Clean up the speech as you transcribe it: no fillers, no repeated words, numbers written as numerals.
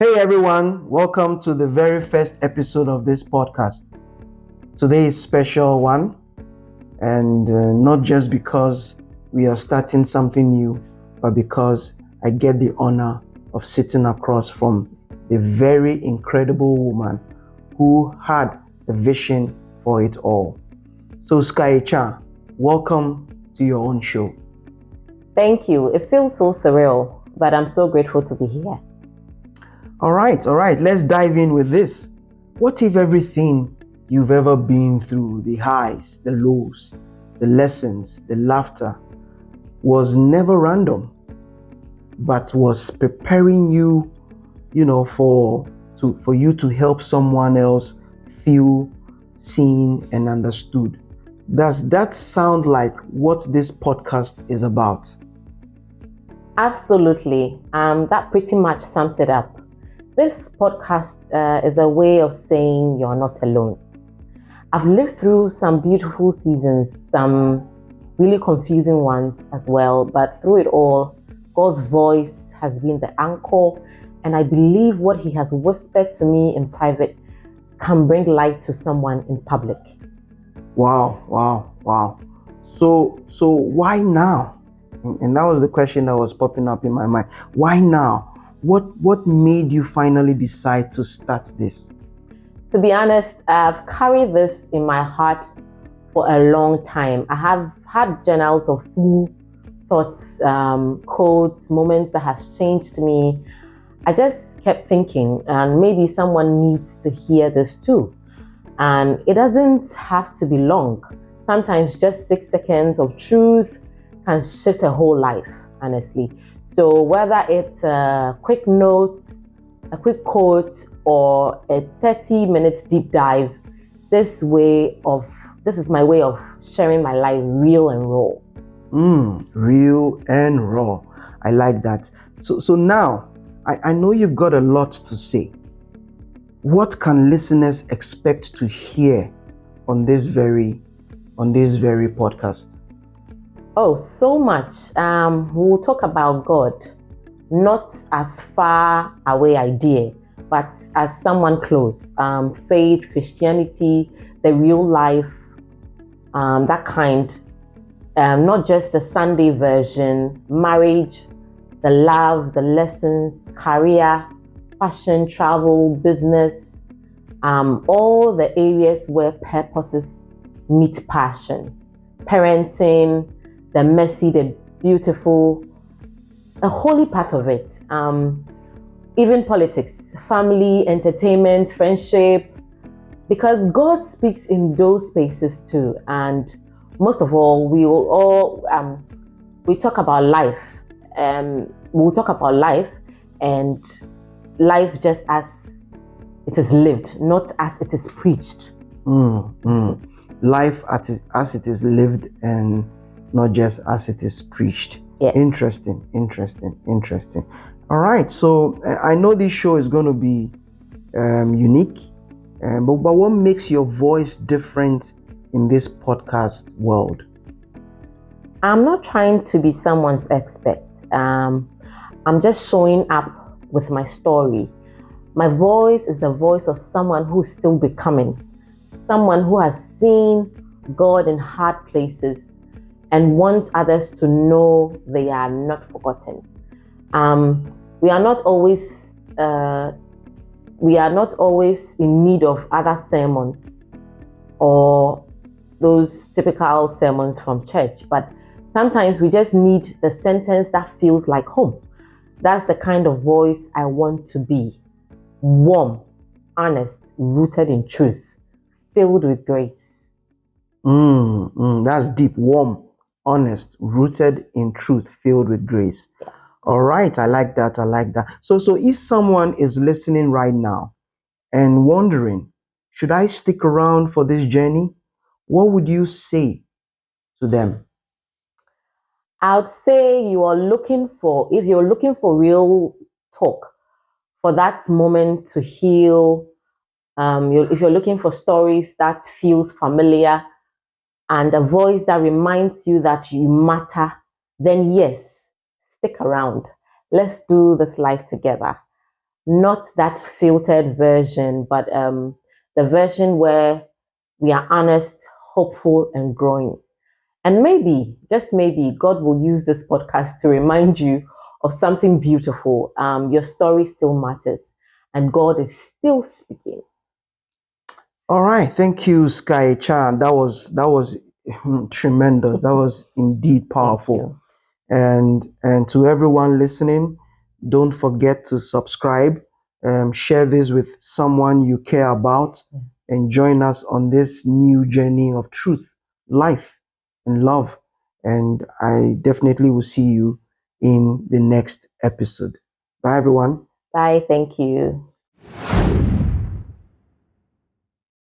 Hey everyone, welcome to the very first episode of this podcast. Today is a special one, and not just because we are starting something new, but because I get the honor of sitting across from the very incredible woman who had the vision for it all. So Sky Cha, welcome to your own show. Thank you. It feels so surreal, but I'm so grateful to be here. All right, let's dive in with this. What if everything you've ever been through, the highs, the lows, the lessons, the laughter, was never random, but was preparing you, for you to help someone else feel seen and understood? Does that sound like what this podcast is about? Absolutely. That pretty much sums it up. This podcast is a way of saying you're not alone. I've lived through some beautiful seasons, some really confusing ones as well, but through it all, God's voice has been the anchor, and I believe what He has whispered to me in private can bring light to someone in public. Wow. So why now? And that was the question that was popping up in my mind. Why now? What made you finally decide to start this? To be honest, I've carried this in my heart for a long time. I have had journals of full thoughts, quotes, moments that has changed me. I just kept thinking, and maybe someone needs to hear this too. And it doesn't have to be long. Sometimes just 6 seconds of truth can shift a whole life, honestly. So whether it's a quick note, a quick quote, or a 30-minute deep dive, this is my way of sharing my life real and raw. Real and raw. I like that. So now, I know you've got a lot to say. What can listeners expect to hear on this very podcast? Oh, so much. We'll talk about God, not as far away idea, but as someone close. Faith, Christianity, the real life, that kind. Not just the Sunday version, marriage, the love, the lessons, career, fashion, travel, business, all the areas where purposes meet passion. Parenting, the messy, the beautiful, a holy part of it. Even politics, family, entertainment, friendship, because God speaks in those spaces too. And most of all, we talk about life. We'll talk about life, and life just as it is lived, not as it is preached. Life as it is lived, and not just as it is preached. Yes. Interesting. All right, so I know this show is going to be unique, but what makes your voice different in this podcast world? I'm not trying to be someone's expert. I'm just showing up with my story. My voice is the voice of someone who's still becoming, someone who has seen God in hard places and wants others to know they are not forgotten. We are not always in need of other sermons or those typical sermons from church, but sometimes we just need the sentence that feels like home. That's the kind of voice I want to be. Warm, honest, rooted in truth, filled with grace. That's deep. Warm, honest, rooted in truth, filled with grace. All right, I like that. So if someone is listening right now and wondering, should I stick around for this journey? What would you say to them? I would say if you're looking for real talk, for that moment to heal, if you're looking for stories that feels familiar and a voice that reminds you that you matter, then yes, stick around. Let's do this life together. not that filtered version, but the version where we are honest, hopeful, and growing. And maybe, just maybe, God will use this podcast to remind you of something beautiful. Your story still matters, and God is still speaking. All right, thank you, Sky Chan. That was tremendous. That was indeed Thank powerful. you. And to everyone listening, don't forget to subscribe, share this with someone you care about, and join us on this new journey of truth, life, and love. And I definitely will see you in the next episode. Bye, everyone. Bye. Thank you.